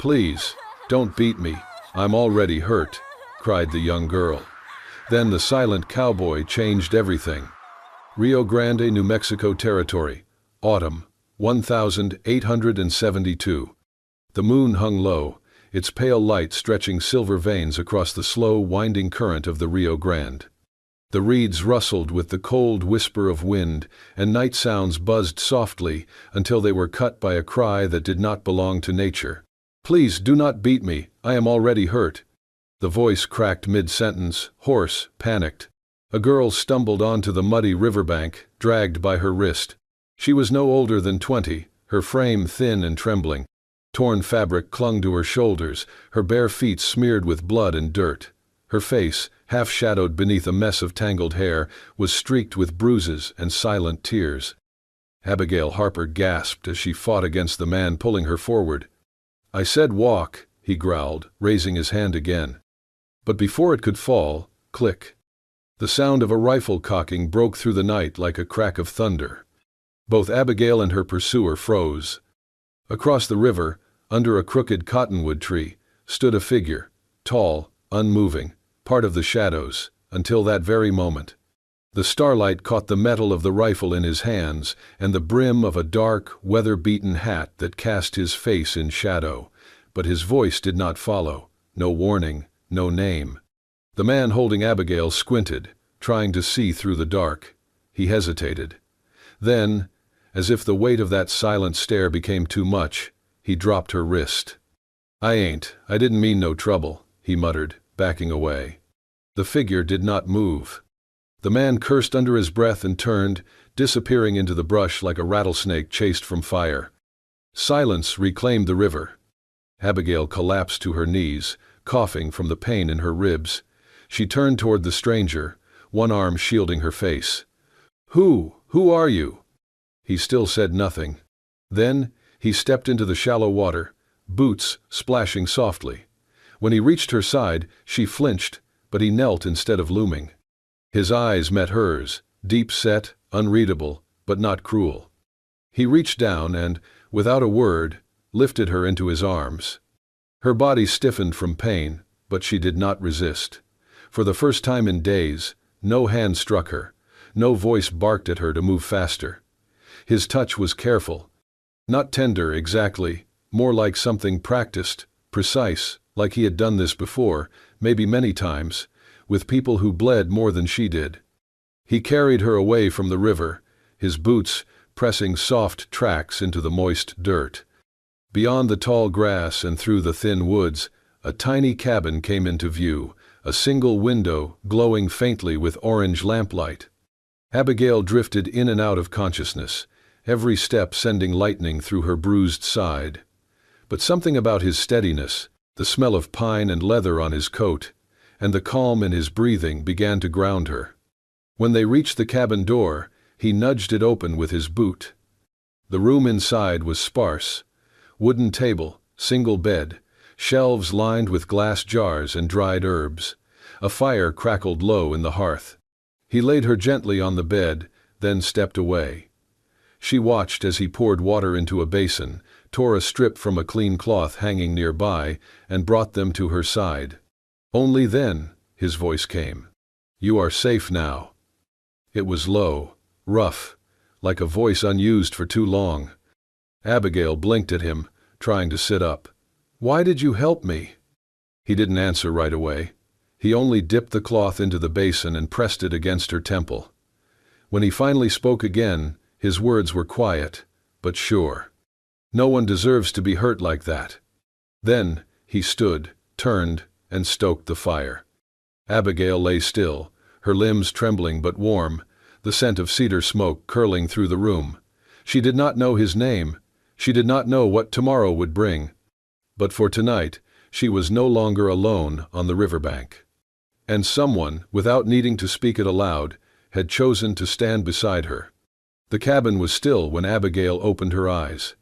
"Please, don't beat me. I'm already hurt," cried the young girl. Then the silent cowboy changed everything. Rio Grande, New Mexico Territory, autumn, 1872. The moon hung low, its pale light stretching silver veins across the slow, winding current of the Rio Grande. The reeds rustled with the cold whisper of wind, and night sounds buzzed softly until they were cut by a cry that did not belong to nature. "Please do not beat me, I am already hurt." The voice cracked mid-sentence, hoarse, panicked. A girl stumbled onto the muddy riverbank, dragged by her wrist. She was no older than 20, her frame thin and trembling. Torn fabric clung to her shoulders, her bare feet smeared with blood and dirt. Her face, half-shadowed beneath a mess of tangled hair, was streaked with bruises and silent tears. Abigail Harper gasped as she fought against the man pulling her forward. "I said walk," he growled, raising his hand again. But before it could fall, click. The sound of a rifle cocking broke through the night like a crack of thunder. Both Abigail and her pursuer froze. Across the river, under a crooked cottonwood tree, stood a figure, tall, unmoving, part of the shadows, until that very moment. The starlight caught the metal of the rifle in his hands and the brim of a dark, weather-beaten hat that cast his face in shadow, but his voice did not follow, no warning, no name. The man holding Abigail squinted, trying to see through the dark. He hesitated. Then, as if the weight of that silent stare became too much, he dropped her wrist. I didn't mean no trouble," he muttered, backing away. The figure did not move. The man cursed under his breath and turned, disappearing into the brush like a rattlesnake chased from fire. Silence reclaimed the river. Abigail collapsed to her knees, coughing from the pain in her ribs. She turned toward the stranger, one arm shielding her face. Who are you?" He still said nothing. Then, he stepped into the shallow water, boots splashing softly. When he reached her side, she flinched, but he knelt instead of looming. His eyes met hers, deep-set, unreadable, but not cruel. He reached down and, without a word, lifted her into his arms. Her body stiffened from pain, but she did not resist. For the first time in days, no hand struck her, no voice barked at her to move faster. His touch was careful, not tender exactly, more like something practiced, precise, like he had done this before, maybe many times, with people who bled more than she did. He carried her away from the river, his boots pressing soft tracks into the moist dirt. Beyond the tall grass and through the thin woods, a tiny cabin came into view, a single window glowing faintly with orange lamplight. Abigail drifted in and out of consciousness, every step sending lightning through her bruised side. But something about his steadiness, the smell of pine and leather on his coat, and the calm in his breathing began to ground her. When they reached the cabin door, he nudged it open with his boot. The room inside was sparse. Wooden table, single bed, shelves lined with glass jars and dried herbs. A fire crackled low in the hearth. He laid her gently on the bed, then stepped away. She watched as he poured water into a basin, tore a strip from a clean cloth hanging nearby, and brought them to her side. Only then, his voice came. "You are safe now." It was low, rough, like a voice unused for too long. Abigail blinked at him, trying to sit up. "Why did you help me?" He didn't answer right away. He only dipped the cloth into the basin and pressed it against her temple. When he finally spoke again, his words were quiet, but sure. "No one deserves to be hurt like that." Then, he stood, turned, and stoked the fire. Abigail lay still, her limbs trembling but warm, the scent of cedar smoke curling through the room. She did not know his name. She did not know what tomorrow would bring. But for tonight, she was no longer alone on the riverbank. And someone, without needing to speak it aloud, had chosen to stand beside her. The cabin was still when Abigail opened her eyes.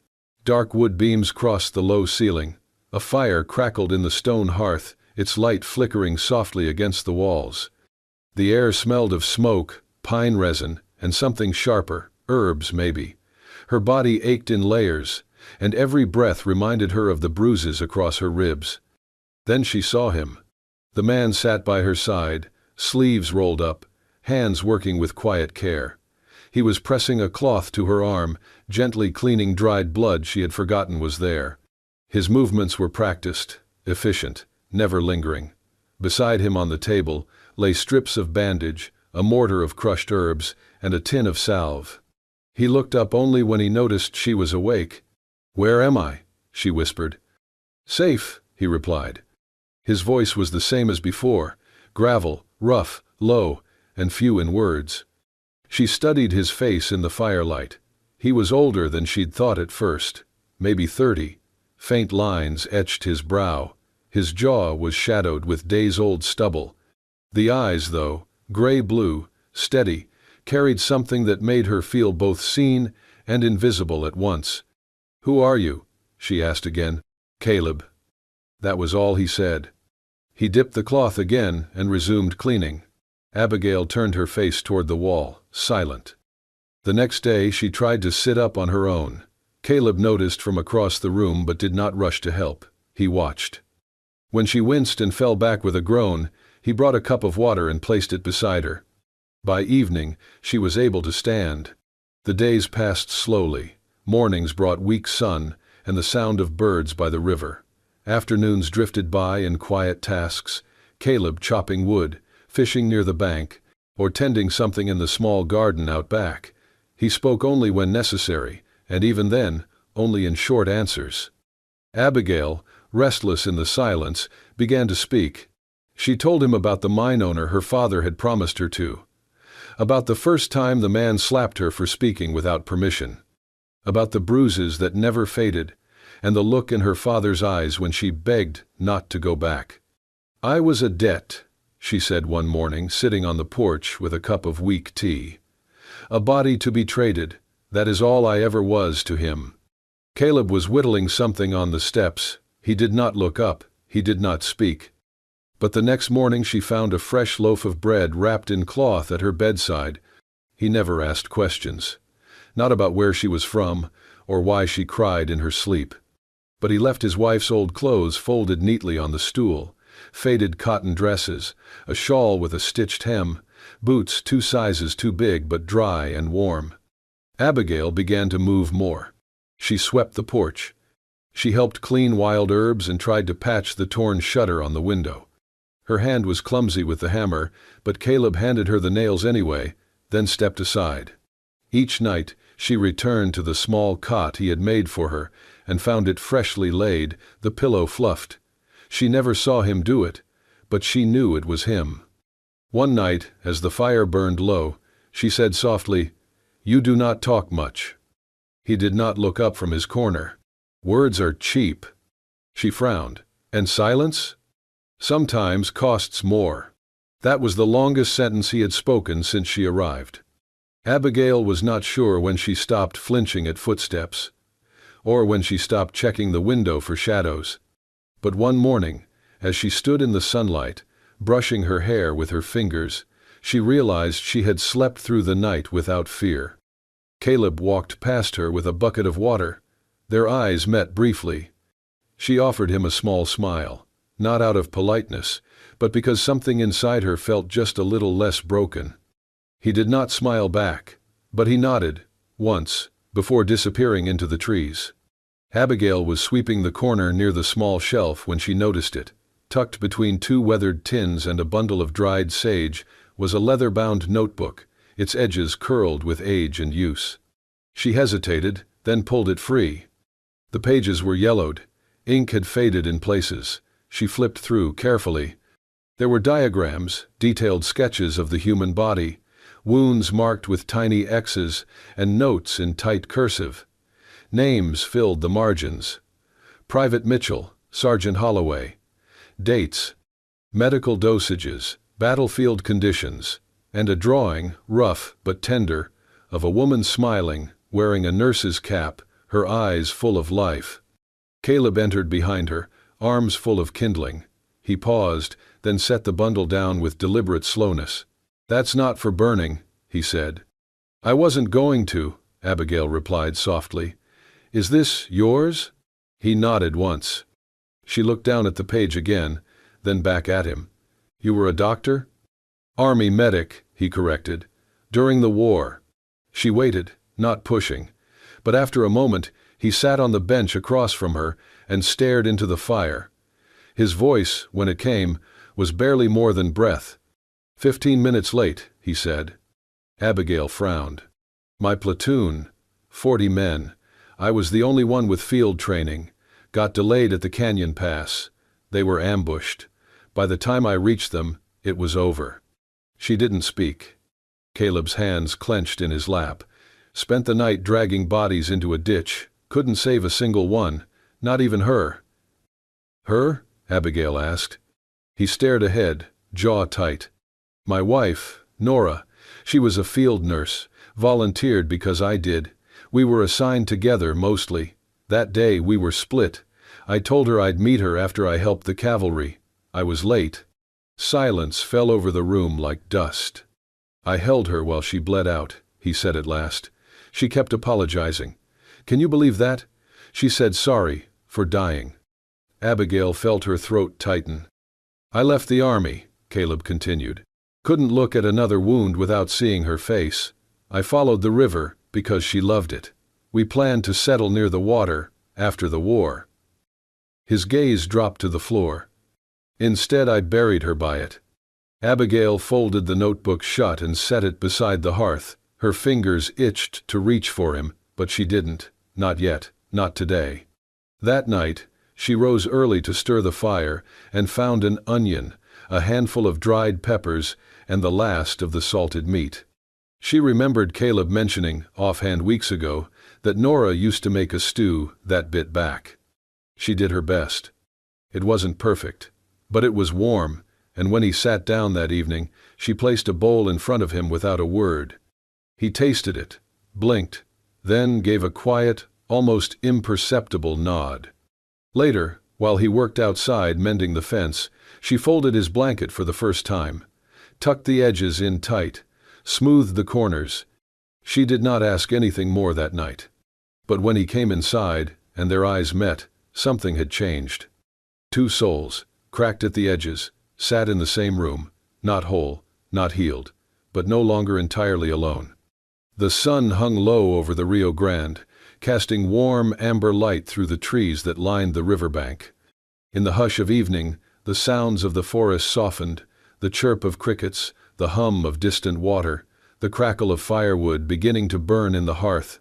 Dark wood beams crossed the low ceiling. A fire crackled in the stone hearth, its light flickering softly against the walls. The air smelled of smoke, pine resin, and something sharper, herbs maybe. Her body ached in layers, and every breath reminded her of the bruises across her ribs. Then she saw him. The man sat by her side, sleeves rolled up, hands working with quiet care. He was pressing a cloth to her arm, gently cleaning dried blood she had forgotten was there. His movements were practiced, efficient, never lingering. Beside him on the table lay strips of bandage, a mortar of crushed herbs, and a tin of salve. He looked up only when he noticed she was awake. "Where am I?" she whispered. "Safe," he replied. His voice was the same as before, gravel, rough, low, and few in words. She studied his face in the firelight. He was older than she'd thought at first, maybe 30. Faint lines etched his brow. His jaw was shadowed with days-old stubble. The eyes, though, gray-blue, steady, carried something that made her feel both seen and invisible at once. "Who are you?" she asked again. "Caleb." That was all he said. He dipped the cloth again and resumed cleaning. Abigail turned her face toward the wall, silent. The next day she tried to sit up on her own. Caleb noticed from across the room but did not rush to help. He watched. When she winced and fell back with a groan, he brought a cup of water and placed it beside her. By evening, she was able to stand. The days passed slowly. Mornings brought weak sun and the sound of birds by the river. Afternoons drifted by in quiet tasks, Caleb chopping wood, fishing near the bank, or tending something in the small garden out back. He spoke only when necessary, and even then, only in short answers. Abigail, restless in the silence, began to speak. She told him about the mine owner her father had promised her to. About the first time the man slapped her for speaking without permission. About the bruises that never faded, and the look in her father's eyes when she begged not to go back. "I was a debt," she said one morning, sitting on the porch with a cup of weak tea. "A body to be traded, that is all I ever was to him." Caleb was whittling something on the steps. He did not look up, he did not speak. But the next morning she found a fresh loaf of bread wrapped in cloth at her bedside. He never asked questions. Not about where she was from, or why she cried in her sleep. But he left his wife's old clothes folded neatly on the stool, faded cotton dresses, a shawl with a stitched hem, boots 2 sizes too big but dry and warm. Abigail began to move more. She swept the porch. She helped clean wild herbs and tried to patch the torn shutter on the window. Her hand was clumsy with the hammer, but Caleb handed her the nails anyway, then stepped aside. Each night she returned to the small cot he had made for her and found it freshly laid, the pillow fluffed. She never saw him do it, but she knew it was him. One night, as the fire burned low, she said softly, "You do not talk much." He did not look up from his corner. "Words are cheap." She frowned. "And silence? Sometimes costs more." That was the longest sentence he had spoken since she arrived. Abigail was not sure when she stopped flinching at footsteps, or when she stopped checking the window for shadows. But one morning, as she stood in the sunlight, brushing her hair with her fingers, she realized she had slept through the night without fear. Caleb walked past her with a bucket of water. Their eyes met briefly. She offered him a small smile, not out of politeness, but because something inside her felt just a little less broken. He did not smile back, but he nodded, once, before disappearing into the trees. Abigail was sweeping the corner near the small shelf when she noticed it. Tucked between 2 weathered tins and a bundle of dried sage was a leather-bound notebook, its edges curled with age and use. She hesitated, then pulled it free. The pages were yellowed. Ink had faded in places. She flipped through carefully. There were diagrams, detailed sketches of the human body, wounds marked with tiny X's, and notes in tight cursive. Names filled the margins. Private Mitchell, Sergeant Holloway. Dates, medical dosages, battlefield conditions, and a drawing, rough but tender, of a woman smiling, wearing a nurse's cap, her eyes full of life. Caleb entered behind her, arms full of kindling. He paused, then set the bundle down with deliberate slowness. "That's not for burning," he said. "I wasn't going to," Abigail replied softly. "Is this yours?" He nodded once. She looked down at the page again, then back at him. "You were a doctor?" "Army medic," he corrected. "During the war." She waited, not pushing, but after a moment he sat on the bench across from her and stared into the fire. His voice, when it came, was barely more than breath. 15 minutes late, he said. Abigail frowned. "My platoon, 40 men. I was the only one with field training. Got delayed at the canyon pass. They were ambushed. By the time I reached them, it was over." She didn't speak. Caleb's hands clenched in his lap. "Spent the night dragging bodies into a ditch. Couldn't save a single one, not even her." "Her?" Abigail asked. He stared ahead, jaw tight. "My wife, Nora. She was a field nurse, volunteered because I did. We were assigned together mostly. That day we were split. I told her I'd meet her after I helped the cavalry. I was late." Silence fell over the room like dust. "I held her while she bled out," he said at last. "She kept apologizing. Can you believe that? She said sorry for dying." Abigail felt her throat tighten. "I left the army," Caleb continued. "Couldn't look at another wound without seeing her face. I followed the river because she loved it. We planned to settle near the water after the war." His gaze dropped to the floor. "Instead, I buried her by it." Abigail folded the notebook shut and set it beside the hearth. Her fingers itched to reach for him, but she didn't. Not yet, not today. That night, she rose early to stir the fire and found an onion, a handful of dried peppers, and the last of the salted meat. She remembered Caleb mentioning, offhand weeks ago, that Nora used to make a stew that bit back. She did her best. It wasn't perfect, but it was warm, and when he sat down that evening, she placed a bowl in front of him without a word. He tasted it, blinked, then gave a quiet, almost imperceptible nod. Later, while he worked outside mending the fence, she folded his blanket for the first time, tucked the edges in tight, smoothed the corners. She did not ask anything more that night. But when he came inside, and their eyes met, something had changed. Two souls, cracked at the edges, sat in the same room, not whole, not healed, but no longer entirely alone. The sun hung low over the Rio Grande, casting warm amber light through the trees that lined the riverbank. In the hush of evening, the sounds of the forest softened, the chirp of crickets, the hum of distant water, the crackle of firewood beginning to burn in the hearth.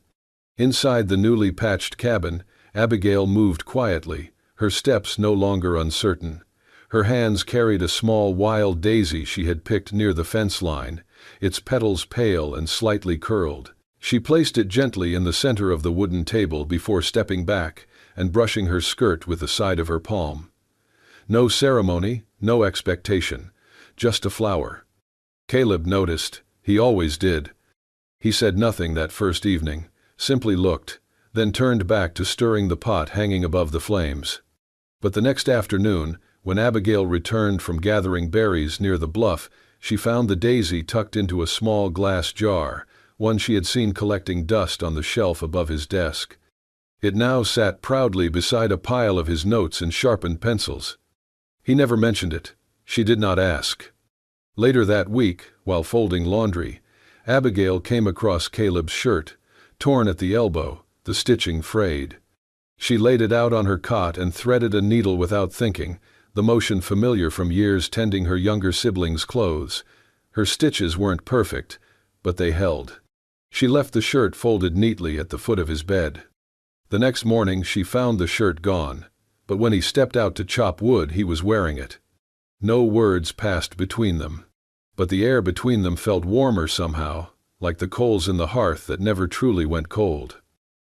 Inside the newly patched cabin, Abigail moved quietly, her steps no longer uncertain. Her hands carried a small wild daisy she had picked near the fence line, its petals pale and slightly curled. She placed it gently in the center of the wooden table before stepping back and brushing her skirt with the side of her palm. No ceremony, no expectation, just a flower. Caleb noticed. He always did. He said nothing that first evening, simply looked, then turned back to stirring the pot hanging above the flames. But the next afternoon, when Abigail returned from gathering berries near the bluff, she found the daisy tucked into a small glass jar, one she had seen collecting dust on the shelf above his desk. It now sat proudly beside a pile of his notes and sharpened pencils. He never mentioned it. She did not ask. Later that week, while folding laundry, Abigail came across Caleb's shirt, torn at the elbow, the stitching frayed. She laid it out on her cot and threaded a needle without thinking, the motion familiar from years tending her younger siblings' clothes. Her stitches weren't perfect, but they held. She left the shirt folded neatly at the foot of his bed. The next morning she found the shirt gone, but when he stepped out to chop wood he was wearing it. No words passed between them, but the air between them felt warmer somehow, like the coals in the hearth that never truly went cold.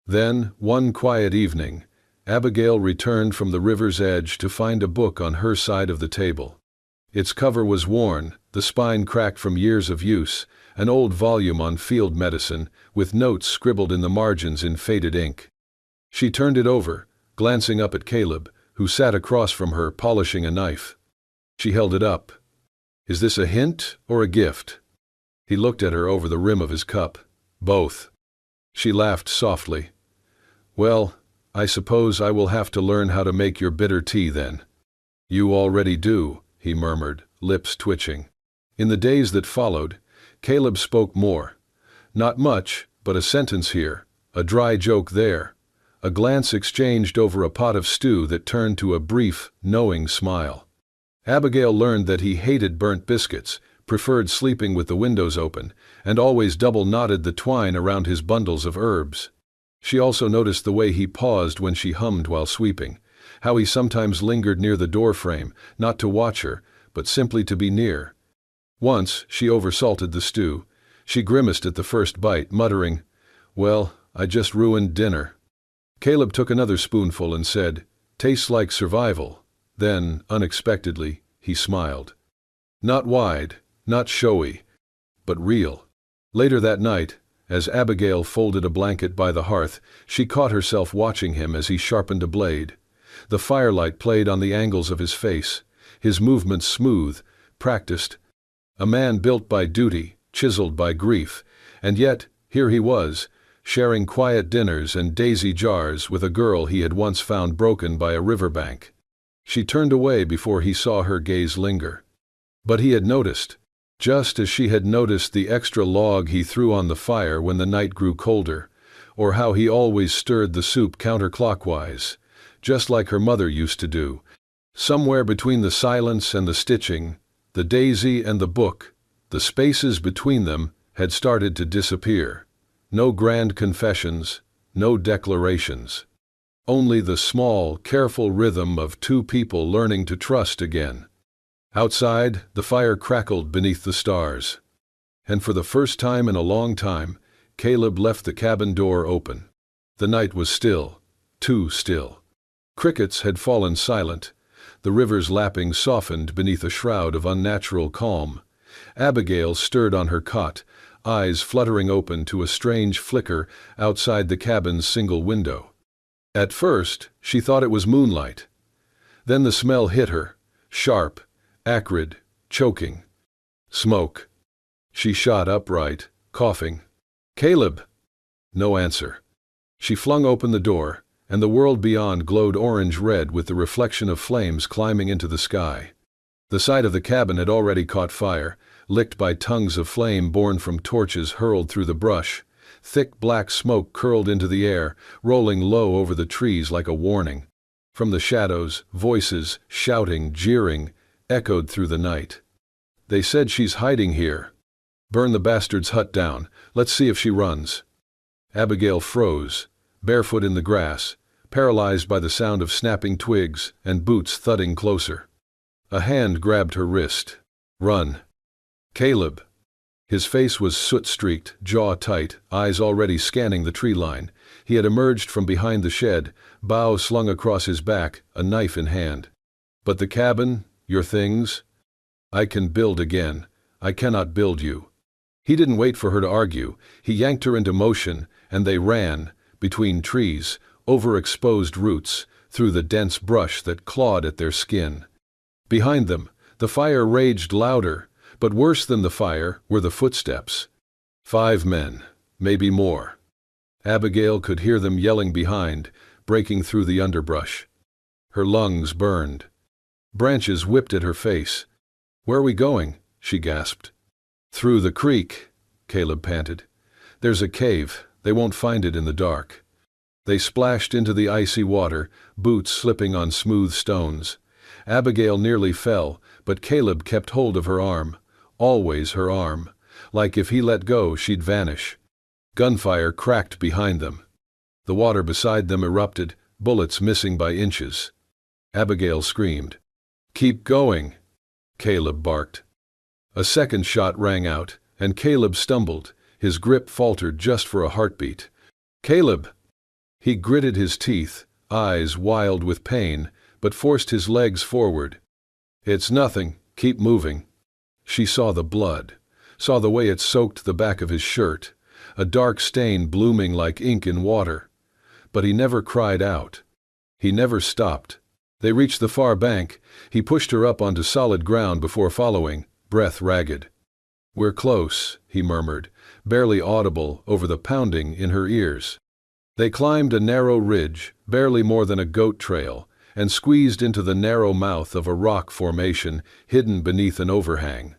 Then, one quiet evening, Abigail returned from the river's edge to find a book on her side of the table. Its cover was worn, the spine cracked from years of use, an old volume on field medicine, with notes scribbled in the margins in faded ink. She turned it over, glancing up at Caleb, who sat across from her polishing a knife. She held it up. "Is this a hint or a gift?" He looked at her over the rim of his cup. "Both." She laughed softly. "Well, I suppose I will have to learn how to make your bitter tea then." "You already do," he murmured, lips twitching. In the days that followed, Caleb spoke more. Not much, but a sentence here, a dry joke there, a glance exchanged over a pot of stew that turned to a brief, knowing smile. Abigail learned that he hated burnt biscuits, preferred sleeping with the windows open, and always double-knotted the twine around his bundles of herbs. She also noticed the way he paused when she hummed while sweeping, how he sometimes lingered near the doorframe, not to watch her, but simply to be near. Once she oversalted the stew. She grimaced at the first bite, muttering, "Well, I just ruined dinner." Caleb took another spoonful and said, "Tastes like survival." Then, unexpectedly, he smiled. Not wide, not showy, but real. Later that night, as Abigail folded a blanket by the hearth, she caught herself watching him as he sharpened a blade. The firelight played on the angles of his face, his movements smooth, practiced. A man built by duty, chiseled by grief, and yet, here he was, sharing quiet dinners and daisy jars with a girl he had once found broken by a riverbank. She turned away before he saw her gaze linger. But he had noticed, just as she had noticed the extra log he threw on the fire when the night grew colder, or how he always stirred the soup counterclockwise, just like her mother used to do. Somewhere between the silence and the stitching, the daisy and the book, the spaces between them had started to disappear. No grand confessions, no declarations. Only the small, careful rhythm of two people learning to trust again. Outside, the fire crackled beneath the stars. And for the first time in a long time, Caleb left the cabin door open. The night was still, too still. Crickets had fallen silent. The river's lapping softened beneath a shroud of unnatural calm. Abigail stirred on her cot, eyes fluttering open to a strange flicker outside the cabin's single window. At first, she thought it was moonlight. Then the smell hit her, sharp, acrid, choking. Smoke. She shot upright, coughing. "Caleb!" No answer. She flung open the door, and the world beyond glowed orange-red with the reflection of flames climbing into the sky. The side of the cabin had already caught fire, licked by tongues of flame borne from torches hurled through the brush. Thick black smoke curled into the air, rolling low over the trees like a warning. From the shadows, voices, shouting, jeering, echoed through the night. "They said she's hiding here. Burn the bastard's hut down. Let's see if she runs." Abigail froze, barefoot in the grass, paralyzed by the sound of snapping twigs and boots thudding closer. A hand grabbed her wrist. "Run." "Caleb." His face was soot-streaked, jaw tight, eyes already scanning the tree line. He had emerged from behind the shed, bow slung across his back, a knife in hand. "But the cabin, your things?" "I can build again. I cannot build you." He didn't wait for her to argue. He yanked her into motion, and they ran, between trees, over exposed roots, through the dense brush that clawed at their skin. Behind them, the fire raged louder, but worse than the fire were the footsteps. 5 men, maybe more. Abigail could hear them yelling behind, breaking through the underbrush. Her lungs burned. Branches whipped at her face. "Where are we going?" she gasped. "Through the creek," Caleb panted. "There's a cave. They won't find it in the dark." They splashed into the icy water, boots slipping on smooth stones. Abigail nearly fell, but Caleb kept hold of her arm. Always her arm. Like if he let go, she'd vanish. Gunfire cracked behind them. The water beside them erupted, bullets missing by inches. Abigail screamed. "Keep going," Caleb barked. A second shot rang out, and Caleb stumbled. His grip faltered just for a heartbeat. "Caleb!" He gritted his teeth, eyes wild with pain, but forced his legs forward. "It's nothing. Keep moving." She saw the blood, saw the way it soaked the back of his shirt, a dark stain blooming like ink in water. But he never cried out. He never stopped. They reached the far bank. He pushed her up onto solid ground before following, breath ragged. "We're close," he murmured, barely audible over the pounding in her ears. They climbed a narrow ridge, barely more than a goat trail, and squeezed into the narrow mouth of a rock formation hidden beneath an overhang.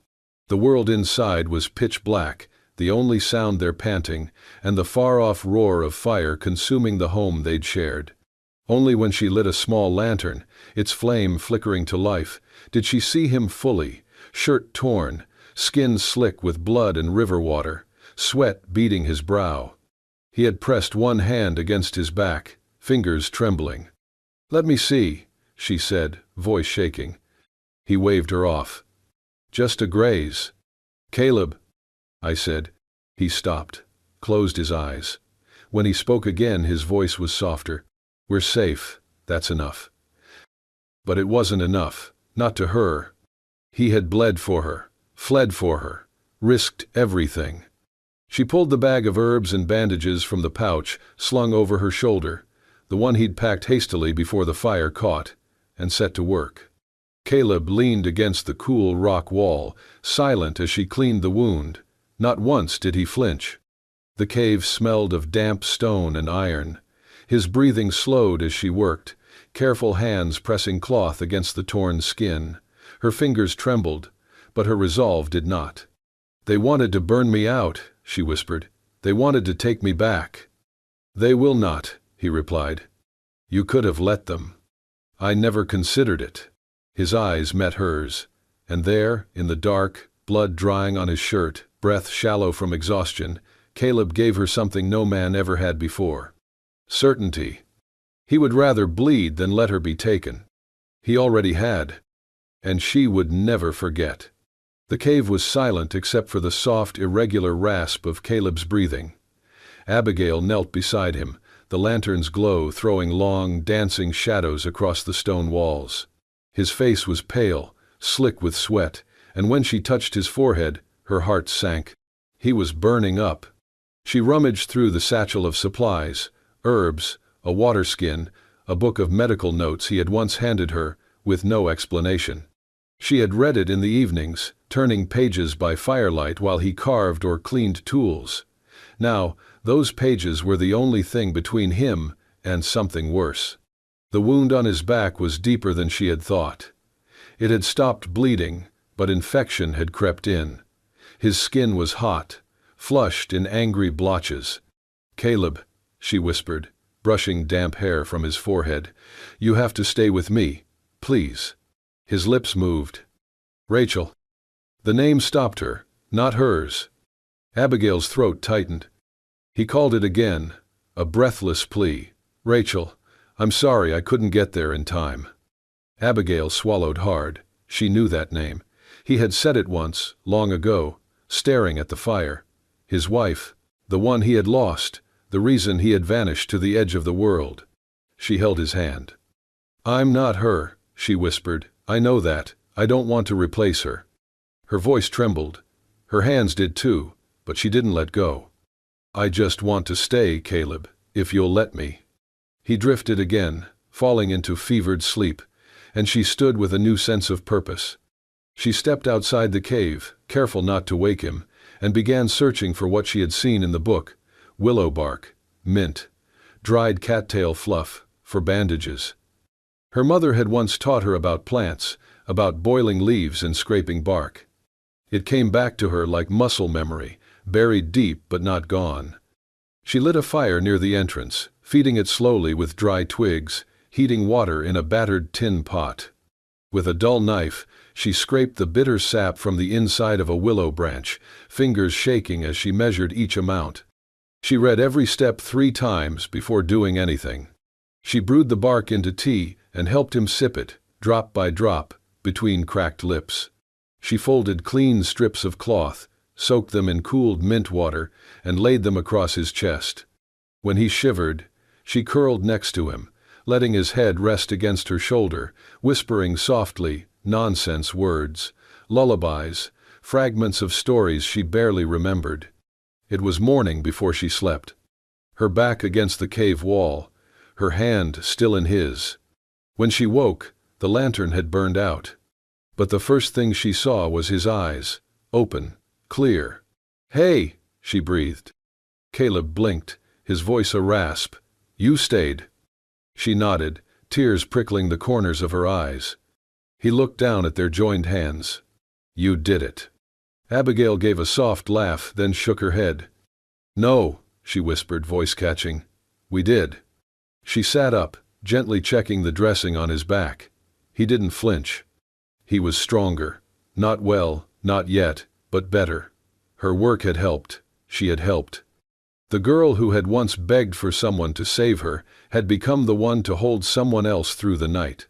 The world inside was pitch black, the only sound their panting, and the far-off roar of fire consuming the home they'd shared. Only when she lit a small lantern, its flame flickering to life, did she see him fully, shirt torn, skin slick with blood and river water, sweat beading his brow. He had pressed one hand against his back, fingers trembling. "Let me see," she said, voice shaking. He waved her off. "Just a graze." "Caleb," I said. He stopped, closed his eyes. When he spoke again, his voice was softer. "We're safe, that's enough." But it wasn't enough, not to her. He had bled for her, fled for her, risked everything. She pulled the bag of herbs and bandages from the pouch slung over her shoulder, the one he'd packed hastily before the fire caught, and set to work. Caleb leaned against the cool rock wall, silent as she cleaned the wound. Not once did he flinch. The cave smelled of damp stone and iron. His breathing slowed as she worked, careful hands pressing cloth against the torn skin. Her fingers trembled, but her resolve did not. "They wanted to burn me out," she whispered. "They wanted to take me back." "They will not," he replied. "You could have let them." "I never considered it." His eyes met hers, and there, in the dark, blood drying on his shirt, breath shallow from exhaustion, Caleb gave her something no man ever had before. Certainty. He would rather bleed than let her be taken. He already had. And she would never forget. The cave was silent except for the soft, irregular rasp of Caleb's breathing. Abigail knelt beside him, the lantern's glow throwing long, dancing shadows across the stone walls. His face was pale, slick with sweat, and when she touched his forehead, her heart sank. He was burning up. She rummaged through the satchel of supplies, herbs, a water skin, a book of medical notes he had once handed her, with no explanation. She had read it in the evenings, turning pages by firelight while he carved or cleaned tools. Now, those pages were the only thing between him and something worse. The wound on his back was deeper than she had thought. It had stopped bleeding, but infection had crept in. His skin was hot, flushed in angry blotches. "Caleb," she whispered, brushing damp hair from his forehead, "you have to stay with me, please." His lips moved. "Rachel." The name stopped her, not hers. Abigail's throat tightened. He called it again, a breathless plea. "Rachel, I'm sorry I couldn't get there in time." Abigail swallowed hard. She knew that name. He had said it once, long ago, staring at the fire. His wife, the one he had lost, the reason he had vanished to the edge of the world. She held his hand. "I'm not her," she whispered. "I know that. I don't want to replace her." Her voice trembled. Her hands did too, but she didn't let go. "I just want to stay, Caleb, if you'll let me." He drifted again, falling into fevered sleep, and she stood with a new sense of purpose. She stepped outside the cave, careful not to wake him, and began searching for what she had seen in the book: willow bark, mint, dried cattail fluff, for bandages. Her mother had once taught her about plants, about boiling leaves and scraping bark. It came back to her like muscle memory, buried deep but not gone. She lit a fire near the entrance, feeding it slowly with dry twigs, heating water in a battered tin pot. With a dull knife, she scraped the bitter sap from the inside of a willow branch, fingers shaking as she measured each amount. She read every step 3 times before doing anything. She brewed the bark into tea and helped him sip it, drop by drop, between cracked lips. She folded clean strips of cloth, soaked them in cooled mint water, and laid them across his chest. When he shivered, she curled next to him, letting his head rest against her shoulder, whispering softly, nonsense words, lullabies, fragments of stories she barely remembered. It was morning before she slept. Her back against the cave wall, her hand still in his. When she woke, the lantern had burned out. But the first thing she saw was his eyes, open, clear. "Hey!" she breathed. Caleb blinked, his voice a rasp, You stayed. She nodded, tears prickling the corners of her eyes. He looked down at their joined hands. You did it. Abigail gave a soft laugh, then shook her head. No, she whispered, voice catching. We did. She sat up, gently checking the dressing on his back. He didn't flinch. He was stronger. Not well, not yet, but better. Her work had helped. She had helped. The girl who had once begged for someone to save her had become the one to hold someone else through the night.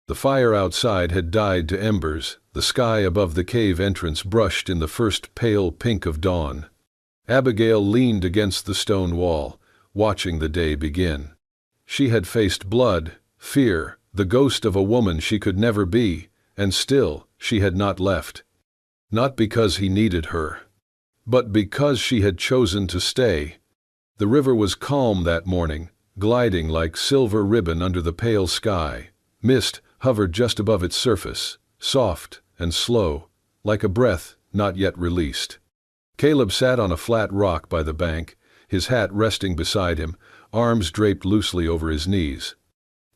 The fire outside had died to embers, the sky above the cave entrance brushed in the first pale pink of dawn. Abigail leaned against the stone wall, watching the day begin. She had faced blood, fear, the ghost of a woman she could never be, and still she had not left. Not because he needed her, but because she had chosen to stay. The river was calm that morning, gliding like silver ribbon under the pale sky. Mist hovered just above its surface, soft and slow, like a breath not yet released. Caleb sat on a flat rock by the bank, his hat resting beside him, arms draped loosely over his knees.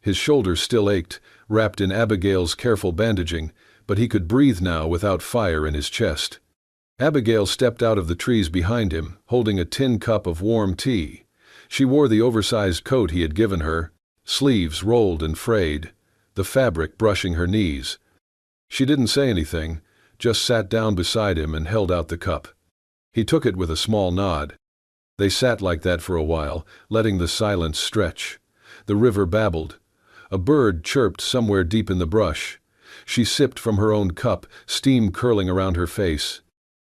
His shoulders still ached, wrapped in Abigail's careful bandaging, but he could breathe now without fire in his chest. Abigail stepped out of the trees behind him, holding a tin cup of warm tea. She wore the oversized coat he had given her, sleeves rolled and frayed, the fabric brushing her knees. She didn't say anything, just sat down beside him and held out the cup. He took it with a small nod. They sat like that for a while, letting the silence stretch. The river babbled. A bird chirped somewhere deep in the brush. She sipped from her own cup, steam curling around her face.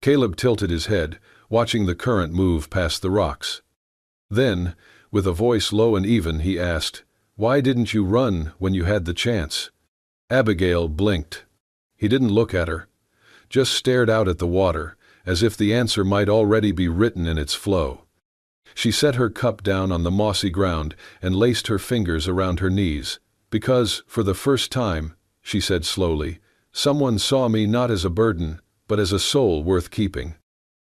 Caleb tilted his head, watching the current move past the rocks. Then, with a voice low and even, he asked, "Why didn't you run when you had the chance?" Abigail blinked. He didn't look at her, just stared out at the water, as if the answer might already be written in its flow. She set her cup down on the mossy ground and laced her fingers around her knees. "Because, for the first time," she said slowly, "someone saw me not as a burden, but as a soul worth keeping."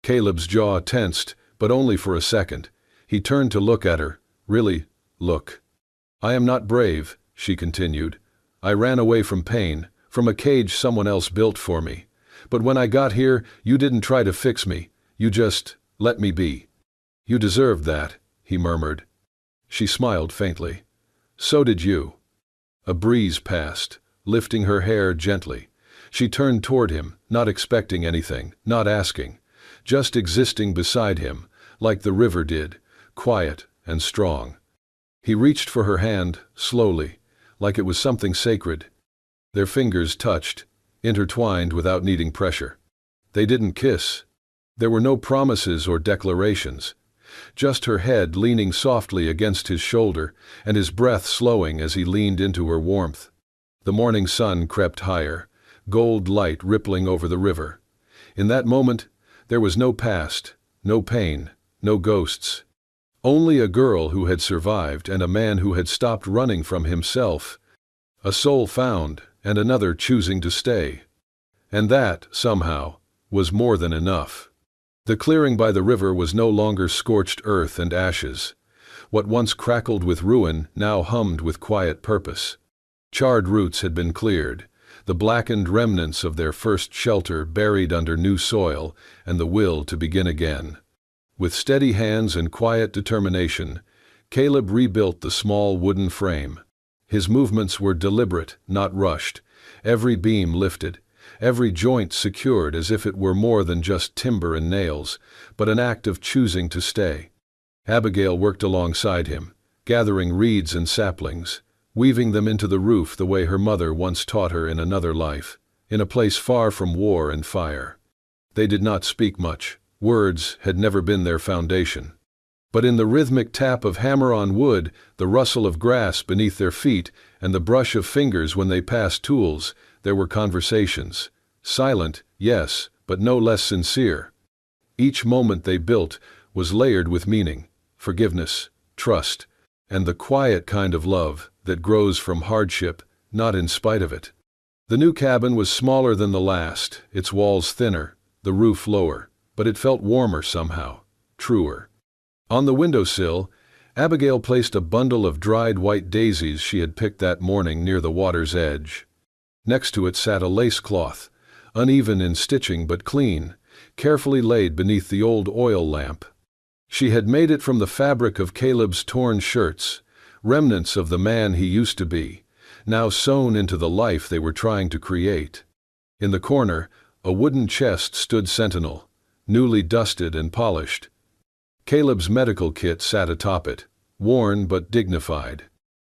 Caleb's jaw tensed, but only for a second. He turned to look at her. "Really, look. I am not brave," she continued. "I ran away from pain, from a cage someone else built for me. But when I got here, you didn't try to fix me. You just let me be." "You deserved that," he murmured. She smiled faintly. "So did you." A breeze passed, lifting her hair gently. She turned toward him, not expecting anything, not asking, just existing beside him, like the river did, quiet and strong. He reached for her hand, slowly, like it was something sacred. Their fingers touched, intertwined without needing pressure. They didn't kiss. There were no promises or declarations. Just her head leaning softly against his shoulder, and his breath slowing as he leaned into her warmth. The morning sun crept higher, gold light rippling over the river. In that moment, there was no past, no pain, no ghosts. Only a girl who had survived and a man who had stopped running from himself. A soul found, and another choosing to stay. And that, somehow, was more than enough. The clearing by the river was no longer scorched earth and ashes. What once crackled with ruin now hummed with quiet purpose. Charred roots had been cleared, the blackened remnants of their first shelter buried under new soil, and the will to begin again. With steady hands and quiet determination, Caleb rebuilt the small wooden frame. His movements were deliberate, not rushed, every beam lifted, every joint secured as if it were more than just timber and nails, but an act of choosing to stay. Abigail worked alongside him, gathering reeds and saplings, weaving them into the roof the way her mother once taught her in another life, in a place far from war and fire. They did not speak much. Words had never been their foundation. But in the rhythmic tap of hammer on wood, the rustle of grass beneath their feet, and the brush of fingers when they passed tools, there were conversations. Silent, yes, but no less sincere. Each moment they built was layered with meaning, forgiveness, trust, and the quiet kind of love that grows from hardship, not in spite of it. The new cabin was smaller than the last, its walls thinner, the roof lower, but it felt warmer somehow, truer. On the windowsill, Abigail placed a bundle of dried white daisies she had picked that morning near the water's edge. Next to it sat a lace cloth, uneven in stitching but clean, carefully laid beneath the old oil lamp. She had made it from the fabric of Caleb's torn shirts, remnants of the man he used to be, now sewn into the life they were trying to create. In the corner, a wooden chest stood sentinel, newly dusted and polished. Caleb's medical kit sat atop it, worn but dignified.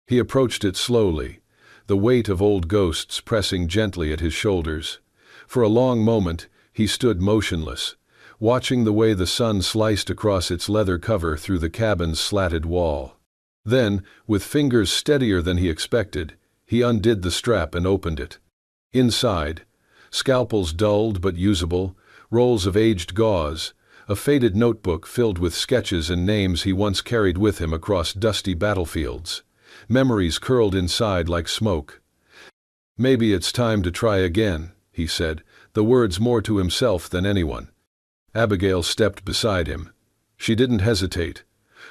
He approached it slowly, the weight of old ghosts pressing gently at his shoulders. For a long moment, he stood motionless, watching the way the sun sliced across its leather cover through the cabin's slatted wall. Then, with fingers steadier than he expected, he undid the strap and opened it. Inside, scalpels dulled but usable, rolls of aged gauze, a faded notebook filled with sketches and names he once carried with him across dusty battlefields. Memories curled inside like smoke. "Maybe it's time to try again," he said, the words more to himself than anyone. Abigail stepped beside him. She didn't hesitate.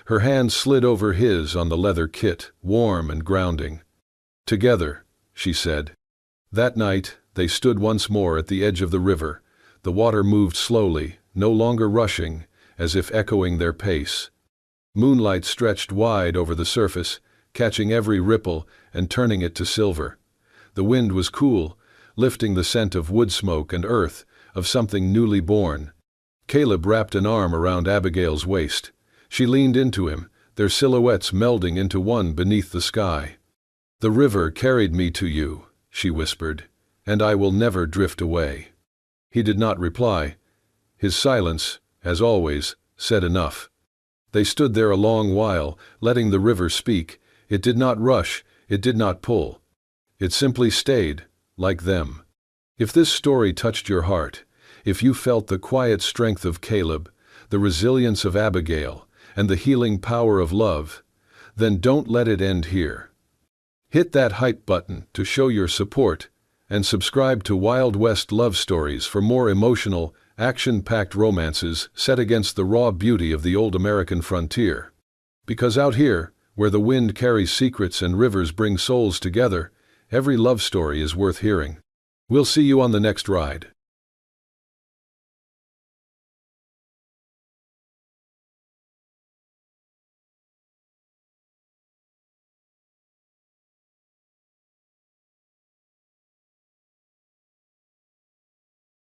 Her hand slid over his on the leather kit, warm and grounding. "Together," she said. That night, they stood once more at the edge of the river. The water moved slowly, no longer rushing, as if echoing their pace. Moonlight stretched wide over the surface, catching every ripple and turning it to silver. The wind was cool, lifting the scent of wood smoke and earth, of something newly born. Caleb wrapped an arm around Abigail's waist. She leaned into him, their silhouettes melding into one beneath the sky. "The river carried me to you," she whispered, "and I will never drift away." He did not reply. His silence, as always, said enough. They stood there a long while, letting the river speak. It did not rush, it did not pull. It simply stayed, like them. If this story touched your heart, if you felt the quiet strength of Caleb, the resilience of Abigail, and the healing power of love, then don't let it end here. Hit that hype button to show your support, and subscribe to Wild West Love Stories for more emotional, action-packed romances set against the raw beauty of the old American frontier. Because out here, where the wind carries secrets and rivers bring souls together, every love story is worth hearing. We'll see you on the next ride.